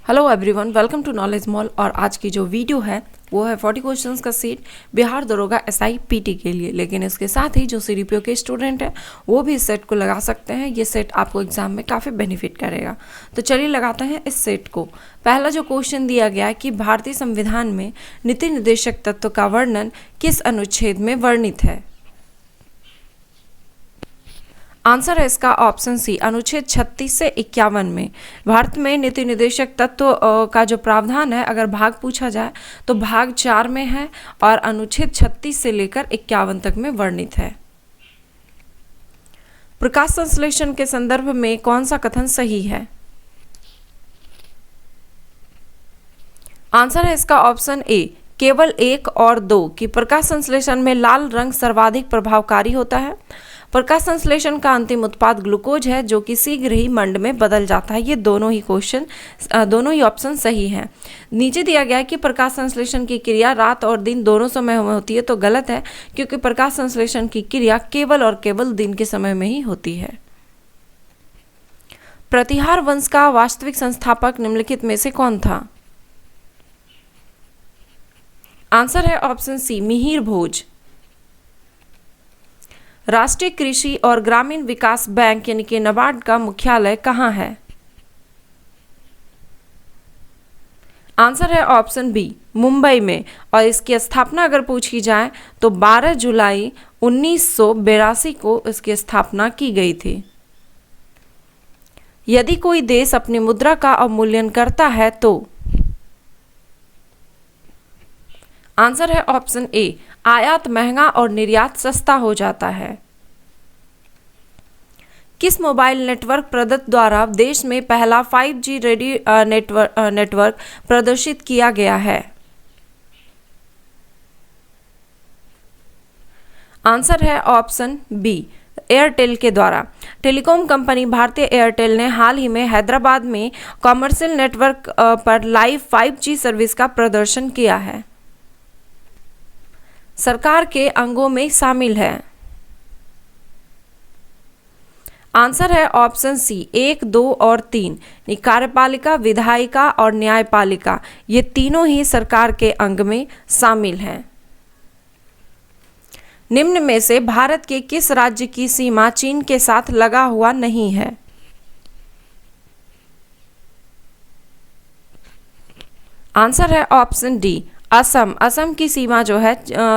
Hello everyone, welcome to Knowledge Mall. और आज की जो वीडियो है वो है 40 क्वेश्चंस का सेट बिहार दरोगा एसआई पीटी के लिए। लेकिन इसके साथ ही जो सीडीपीओ के स्टूडेंट हैं वो भी इस सेट को लगा सकते हैं। ये सेट आपको एग्जाम में काफ़ी बेनिफिट करेगा। तो चलिए लगाते हैं इस सेट को। पहला जो क्वेश्चन दिया गया है कि भारतीय संविधान में नीति निर्देशक तत्व का वर्णन किस अनुच्छेद में वर्णित है। आंसर है इसका ऑप्शन सी, अनुच्छेद 36 से 51 में। भारत में नीति निर्देशक तत्व का जो प्रावधान है, अगर भाग पूछा जाए तो भाग 4 में है और अनुच्छेद 36 से लेकर 51 तक में वर्णित है। प्रकाश संश्लेषण के संदर्भ में कौन सा कथन सही है। आंसर है इसका ऑप्शन ए, केवल 1 और 2 कि प्रकाश संश्लेषण में लाल रंग सर्वाधिक प्रभावकारी होता है। प्रकाश संश्लेषण का अंतिम उत्पाद ग्लूकोज है जो कि शीघ्र ही मंड में बदल जाता है। ये दोनों ही ऑप्शन सही हैं। नीचे दिया गया है कि प्रकाश संश्लेषण की क्रिया रात और दिन दोनों समय में होती है, तो गलत है क्योंकि प्रकाश संश्लेषण की क्रिया केवल और केवल दिन के समय में ही होती है। प्रतिहार वंश का वास्तविक संस्थापक निम्नलिखित में से कौन था। आंसर है ऑप्शन सी, मिहिर भोज। राष्ट्रीय कृषि और ग्रामीण विकास बैंक यानी कि नाबार्ड का मुख्यालय कहाँ है। आंसर है ऑप्शन बी, मुंबई में। और इसकी स्थापना अगर पूछी जाए तो 12 जुलाई 1982 को इसकी स्थापना की गई थी। यदि कोई देश अपनी मुद्रा का अवमूल्यन करता है तो। आंसर है ऑप्शन ए, आयात महंगा और निर्यात सस्ता हो जाता है। किस मोबाइल नेटवर्क प्रदत्त द्वारा देश में पहला 5G रेडी नेटवर्क प्रदर्शित किया गया है। आंसर है ऑप्शन बी, एयरटेल के द्वारा। टेलीकॉम कंपनी भारतीय एयरटेल ने हाल ही में हैदराबाद में कॉमर्शियल नेटवर्क पर लाइव 5G सर्विस का प्रदर्शन किया है। सरकार के अंगों में शामिल है। आंसर है ऑप्शन सी, 1, 2 और 3। कार्यपालिका, विधायिका और न्यायपालिका, ये तीनों ही सरकार के अंग में शामिल हैं। निम्न में से भारत के किस राज्य की सीमा चीन के साथ लगा हुआ नहीं है। आंसर है ऑप्शन डी, असम। असम की सीमा जो है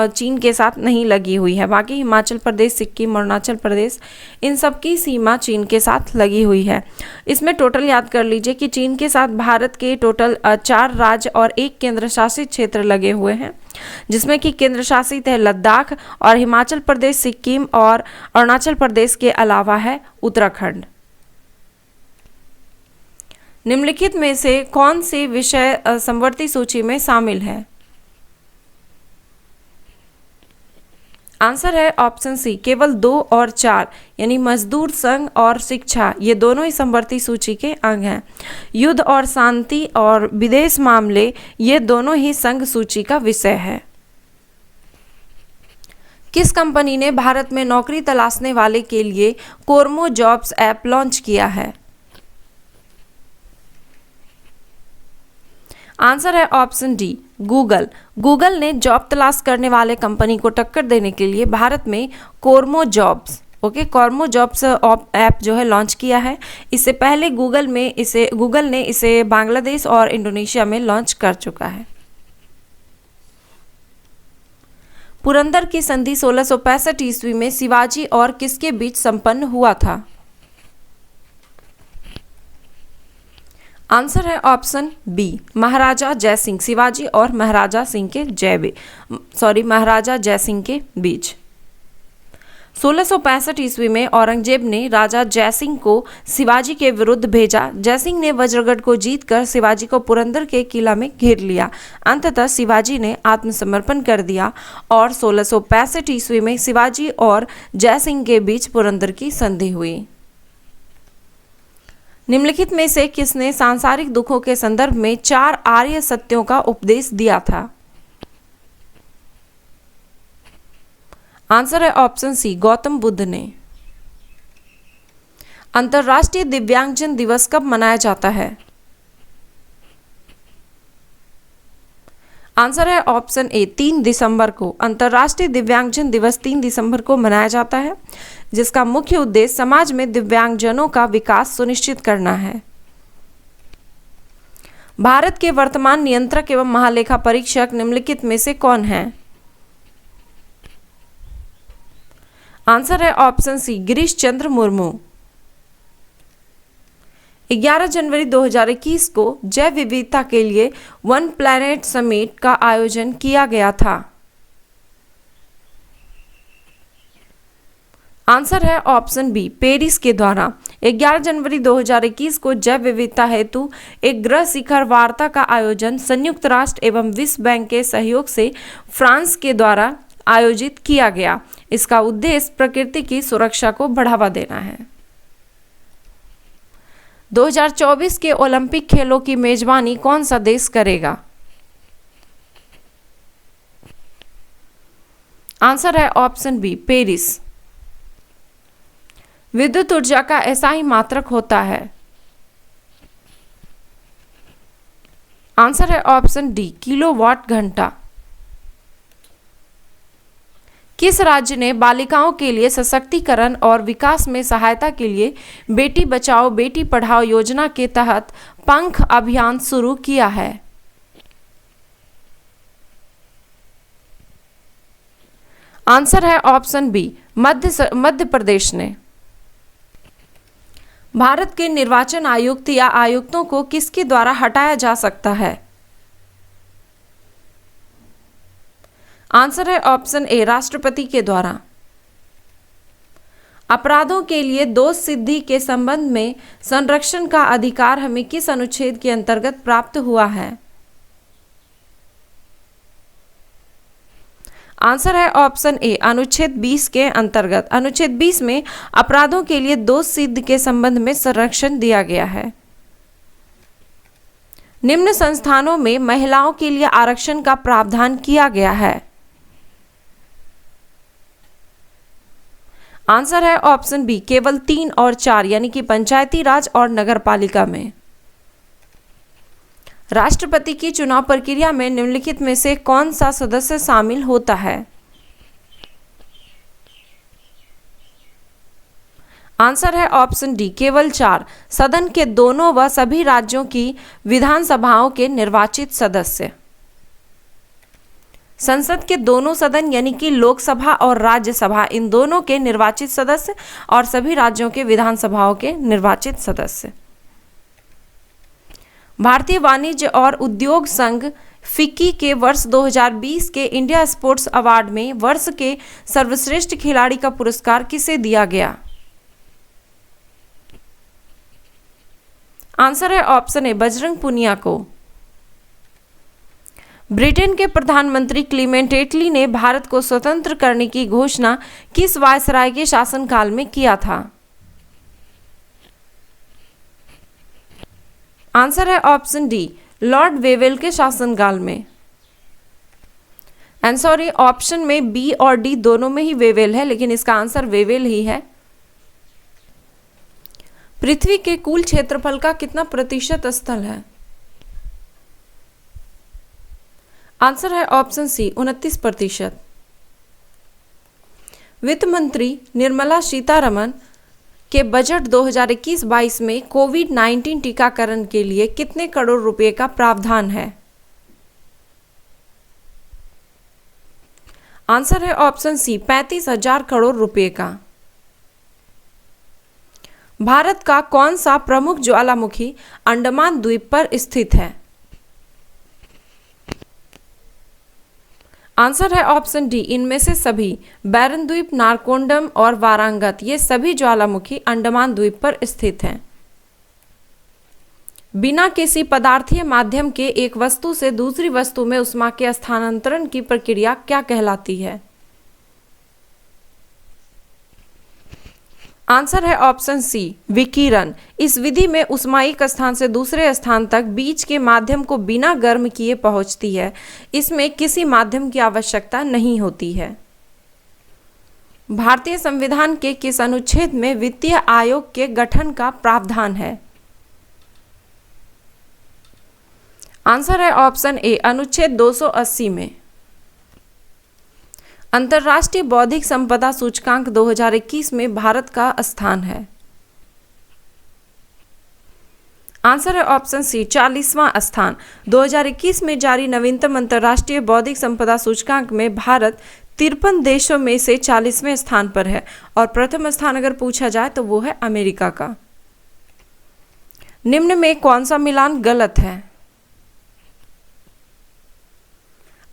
चीन के साथ नहीं लगी हुई है। बाकी हिमाचल प्रदेश, सिक्किम, अरुणाचल प्रदेश, इन सब की सीमा चीन के साथ लगी हुई है। इसमें टोटल याद कर लीजिए कि चीन के साथ भारत के टोटल 4 राज्य और 1 केंद्र शासित क्षेत्र लगे हुए हैं, जिसमें कि केंद्र शासित है लद्दाख और हिमाचल प्रदेश, सिक्किम और अरुणाचल प्रदेश के अलावा है उत्तराखंड। निम्नलिखित में से कौन से विषय समवर्ती सूची में शामिल है। आंसर है ऑप्शन सी, केवल 2 और 4 यानी मजदूर संघ और शिक्षा, ये दोनों ही समवर्ती सूची के अंग हैं। युद्ध और शांति और विदेश मामले, ये दोनों ही संघ सूची का विषय है। किस कंपनी ने भारत में नौकरी तलाशने वाले के लिए कोरमो जॉब्स ऐप लॉन्च किया है। आंसर है ऑप्शन डी, गूगल। गूगल ने जॉब तलाश करने वाले कंपनी को टक्कर देने के लिए भारत में कोरमो जॉब्स ऐप जो है लॉन्च किया है। इससे पहले गूगल ने इसे बांग्लादेश और इंडोनेशिया में लॉन्च कर चुका है। पुरंदर की संधि 1665 ईस्वी में शिवाजी और किसके बीच संपन्न हुआ था। आंसर है ऑप्शन बी, महाराजा जयसिंह। शिवाजी और महाराजा जयसिंह के बीच। 1665 ईस्वी में औरंगजेब ने राजा जयसिंह को शिवाजी के विरुद्ध भेजा। जयसिंह ने वज्रगढ़ को जीतकर शिवाजी को पुरंदर के किला में घेर लिया। अंततः शिवाजी ने आत्मसमर्पण कर दिया और 1665 ईस्वी में शिवाजी और जयसिंह के बीच पुरंदर की संधि हुई। निम्नलिखित में से किसने सांसारिक दुखों के संदर्भ में 4 आर्य सत्यों का उपदेश दिया था। आंसर है ऑप्शन सी, गौतम बुद्ध ने। अंतर्राष्ट्रीय दिव्यांगजन दिवस कब मनाया जाता है। आंसर है ऑप्शन ए 3 दिसंबर को। अंतर्राष्ट्रीय दिव्यांगजन दिवस 3 दिसंबर को मनाया जाता है, जिसका मुख्य उद्देश्य समाज में दिव्यांगजनों का विकास सुनिश्चित करना है। भारत के वर्तमान नियंत्रक एवं महालेखा परीक्षक निम्नलिखित में से कौन है? आंसर है ऑप्शन सी गिरीश चंद्र मुर्मू। 11 जनवरी 2021 को जैव विविधता के लिए वन प्लैनेट समिट का आयोजन किया गया था। आंसर है ऑप्शन बी पेरिस के द्वारा। 11 जनवरी 2021 को जैव विविधता हेतु एक गृह शिखर वार्ता का आयोजन संयुक्त राष्ट्र एवं विश्व बैंक के सहयोग से फ्रांस के द्वारा आयोजित किया गया। इसका उद्देश्य प्रकृति की सुरक्षा को बढ़ावा देना है। 2024 के ओलंपिक खेलों की मेजबानी कौन सा देश करेगा? आंसर है ऑप्शन बी पेरिस। विद्युत ऊर्जा का ऐसा ही मात्रक होता है। आंसर है ऑप्शन डी किलोवाट घंटा। किस राज्य ने बालिकाओं के लिए सशक्तिकरण और विकास में सहायता के लिए बेटी बचाओ बेटी पढ़ाओ योजना के तहत पंख अभियान शुरू किया है? आंसर है ऑप्शन बी मध्य प्रदेश ने। भारत के निर्वाचन आयुक्त या आयुक्तों को किसके द्वारा हटाया जा सकता है? आंसर है ऑप्शन ए राष्ट्रपति के द्वारा। अपराधों के लिए दोष सिद्धि के संबंध में संरक्षण का अधिकार हमें किस अनुच्छेद के अंतर्गत प्राप्त हुआ है? आंसर है ऑप्शन ए अनुच्छेद 20 के अंतर्गत। अनुच्छेद 20 में अपराधों के लिए दोष सिद्ध के संबंध में संरक्षण दिया गया है। निम्न संस्थानों में महिलाओं के लिए आरक्षण का प्रावधान किया गया है। आंसर है ऑप्शन बी केवल 3 और 4 यानी कि पंचायती राज और नगरपालिका में। राष्ट्रपति की चुनाव प्रक्रिया में निम्नलिखित में से कौन सा सदस्य शामिल होता है? आंसर है ऑप्शन डी केवल 4 सदन के दोनों व सभी राज्यों की विधानसभाओं के निर्वाचित सदस्य। संसद के दोनों सदन यानी कि लोकसभा और राज्यसभा इन दोनों के निर्वाचित सदस्य और सभी राज्यों के विधानसभाओं के निर्वाचित सदस्य। भारतीय वाणिज्य और उद्योग संघ फिक्की के वर्ष 2020 के इंडिया स्पोर्ट्स अवार्ड में वर्ष के सर्वश्रेष्ठ खिलाड़ी का पुरस्कार किसे दिया गया? आंसर है ऑप्शन ए बजरंग पुनिया को। ब्रिटेन के प्रधानमंत्री क्लीमेंट एटली ने भारत को स्वतंत्र करने की घोषणा किस वायसराय के शासनकाल में किया था? आंसर है ऑप्शन डी लॉर्ड वेवेल के शासनकाल में। एंड सॉरी ऑप्शन में बी और डी दोनों में ही वेवेल है, लेकिन इसका आंसर वेवेल ही है। पृथ्वी के कुल क्षेत्रफल का कितना प्रतिशत स्थल है? आंसर है ऑप्शन सी 29%। वित्त मंत्री निर्मला सीतारमण के बजट 2021-22 में कोविड-19 टीकाकरण के लिए कितने करोड़ रुपए का प्रावधान है? आंसर है ऑप्शन सी 35,000 करोड़ रुपए का। भारत का कौन सा प्रमुख ज्वालामुखी अंडमान द्वीप पर स्थित है? आंसर है ऑप्शन डी इनमें से सभी। बैरन द्वीप, नारकोंडम और वारांगत ये सभी ज्वालामुखी अंडमान द्वीप पर स्थित हैं। बिना किसी पदार्थीय माध्यम के एक वस्तु से दूसरी वस्तु में ऊष्मा के स्थानांतरण की प्रक्रिया क्या कहलाती है? आंसर है ऑप्शन सी विकिरण। इस विधि में ऊष्मा एक स्थान से दूसरे स्थान तक बीच के माध्यम को बिना गर्म किए पहुंचती है। इसमें किसी माध्यम की आवश्यकता नहीं होती है। भारतीय संविधान के किस अनुच्छेद में वित्तीय आयोग के गठन का प्रावधान है? आंसर है ऑप्शन ए अनुच्छेद 280 में। अंतर्राष्ट्रीय बौद्धिक संपदा सूचकांक 2021 में भारत का स्थान है। आंसर है ऑप्शन सी 40वां स्थान। 2021 में जारी नवीनतम अंतर्राष्ट्रीय बौद्धिक संपदा सूचकांक में भारत 53 देशों में से 40वें स्थान पर है और प्रथम स्थान अगर पूछा जाए तो वो है अमेरिका का। निम्न में कौन सा मिलान गलत है?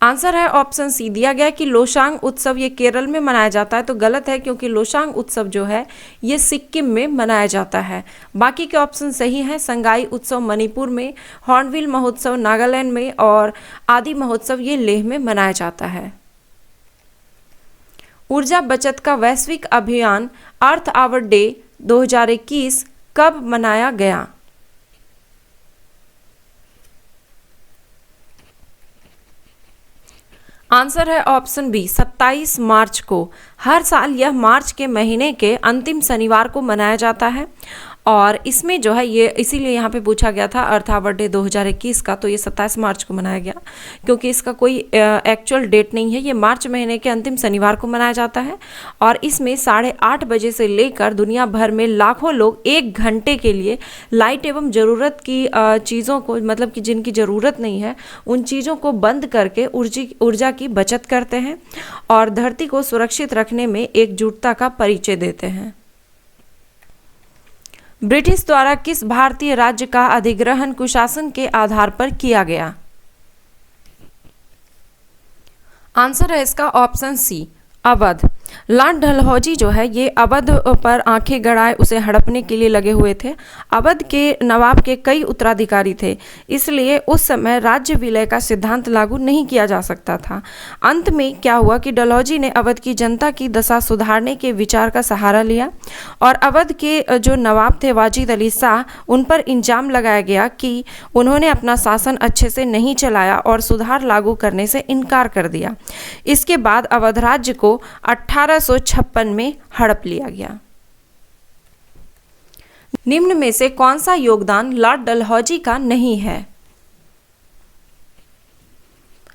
आंसर है ऑप्शन सी दिया गया कि लोसांग उत्सव ये केरल में मनाया जाता है, तो गलत है क्योंकि लोसांग उत्सव जो है ये सिक्किम में मनाया जाता है। बाकी के ऑप्शन सही हैं। संगाई उत्सव मणिपुर में, हॉर्नबिल महोत्सव नागालैंड में और आदि महोत्सव ये लेह में मनाया जाता है। ऊर्जा बचत का वैश्विक अभियान अर्थ आवर डे 2021 कब मनाया गया? आंसर है ऑप्शन बी 27 मार्च को। हर साल यह मार्च के महीने के अंतिम शनिवार को मनाया जाता है और इसमें जो है ये इसीलिए यहाँ पे पूछा गया था अर्थ आवर डे 2021 का, तो ये 27 मार्च को मनाया गया क्योंकि इसका कोई एक्चुअल डेट नहीं है। ये मार्च महीने के अंतिम शनिवार को मनाया जाता है और इसमें 8:30 बजे से लेकर दुनिया भर में लाखों लोग 1 घंटे के लिए लाइट एवं ज़रूरत की चीज़ों को, मतलब कि जिनकी ज़रूरत नहीं है उन चीज़ों को बंद करके ऊर्जा की बचत करते हैं और धरती को सुरक्षित रखने में एकजुटता का परिचय देते हैं। ब्रिटिश द्वारा किस भारतीय राज्य का अधिग्रहण कुशासन के आधार पर किया गया? आंसर है इसका option C Awadh. Lord Dalhousie जो है ये अवध पर आंखें गड़ाए उसे हड़पने के लिए लगे हुए थे। अवध के नवाब के कई उत्तराधिकारी थे, इसलिए उस समय राज्य विलय का सिद्धांत लागू नहीं किया जा सकता था। अंत में क्या हुआ कि डलहौजी ने अवध की जनता की दशा सुधारने के विचार का सहारा लिया और अवध के जो नवाब थे वाजिद अली शाह, उन पर इल्जाम लगाया गया कि उन्होंने अपना शासन अच्छे से नहीं चलाया और सुधार लागू करने से इनकार कर दिया। इसके बाद अवध राज्य को 1856 में हड़प लिया गया। निम्न में से कौन सा योगदान लॉर्ड डलहौजी का नहीं है?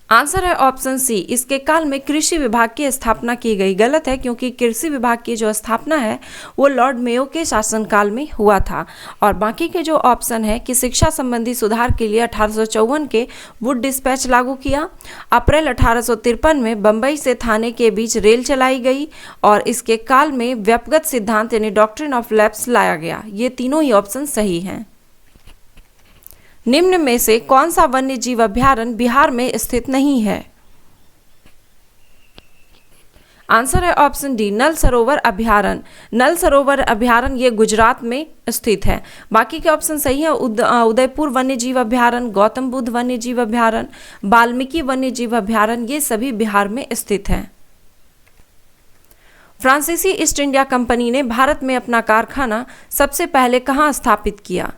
आंसर है ऑप्शन सी इसके काल में कृषि विभाग की स्थापना की गई। गलत है क्योंकि कृषि विभाग की जो स्थापना है वो लॉर्ड मेयो के शासनकाल में हुआ था। और बाकी के जो ऑप्शन है कि शिक्षा संबंधी सुधार के लिए 1854 के वुड डिस्पैच लागू किया, अप्रैल 1853 में बंबई से थाने के बीच रेल चलाई गई और इसके काल में व्यक्तिगत सिद्धांत यानी डॉक्ट्रिन ऑफ लैप्स लाया गया। ये तीनों ही ऑप्शन सही हैं। निम्न में से कौन सा वन्य जीव अभयारण्य बिहार में स्थित नहीं है? आंसर है ऑप्शन डी नल सरोवर अभयारण्य। नल सरोवर अभयारण्य ये गुजरात में स्थित है। बाकी के ऑप्शन सही है। उदयपुर वन्य जीव अभयारण्य, गौतम बुद्ध वन्य जीव अभयारण्य, वाल्मीकि वन्य जीव अभयारण्य ये सभी बिहार में स्थित हैं। फ्रांसीसी ईस्ट इंडिया कंपनी ने भारत में अपना कारखाना सबसे पहले कहाँ स्थापित किया?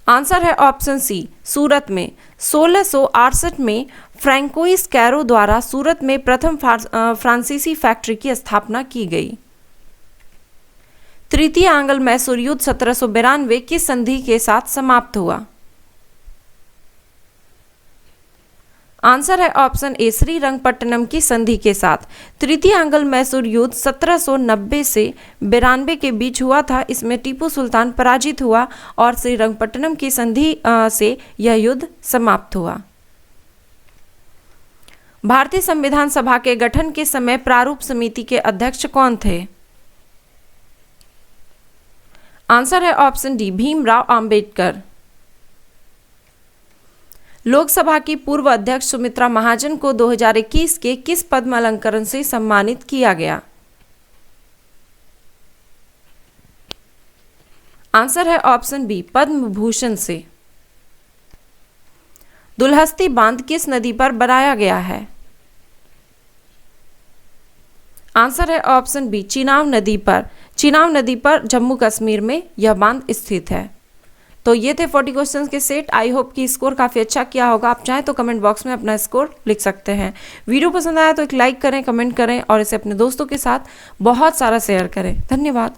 आंसर है ऑप्शन सी सूरत में। 1668 में फ्रैंकोइस कैरो द्वारा सूरत में प्रथम फ्रांसीसी फैक्ट्री की स्थापना की गई। तृतीय आंग्ल मैसूर युद्ध 1792 किस संधि के साथ समाप्त हुआ? आंसर है ऑप्शन ए श्रीरंगपट्टनम की संधि के साथ। तृतीय आंग्ल मैसूर युद्ध 1790 से 92 के बीच हुआ था। इसमें टीपू सुल्तान पराजित हुआ और श्रीरंगपट्टनम की संधि से यह युद्ध समाप्त हुआ। भारतीय संविधान सभा के गठन के समय प्रारूप समिति के अध्यक्ष कौन थे? आंसर है ऑप्शन डी भीमराव अंबेडकर। लोकसभा की पूर्व अध्यक्ष सुमित्रा महाजन को 2021 के किस पद्म अलंकरण से सम्मानित किया गया? आंसर है ऑप्शन बी पद्म भूषण से। दुलहस्ती बांध किस नदी पर बनाया गया है? आंसर है ऑप्शन बी चिनाब नदी पर। चिनाब नदी पर जम्मू कश्मीर में यह बांध स्थित है। तो ये थे 40 क्वेश्चंस के सेट। आई होप कि स्कोर काफ़ी अच्छा किया होगा। आप चाहें तो कमेंट बॉक्स में अपना स्कोर लिख सकते हैं। वीडियो पसंद आया तो एक लाइक करें, कमेंट करें और इसे अपने दोस्तों के साथ बहुत सारा शेयर करें। धन्यवाद।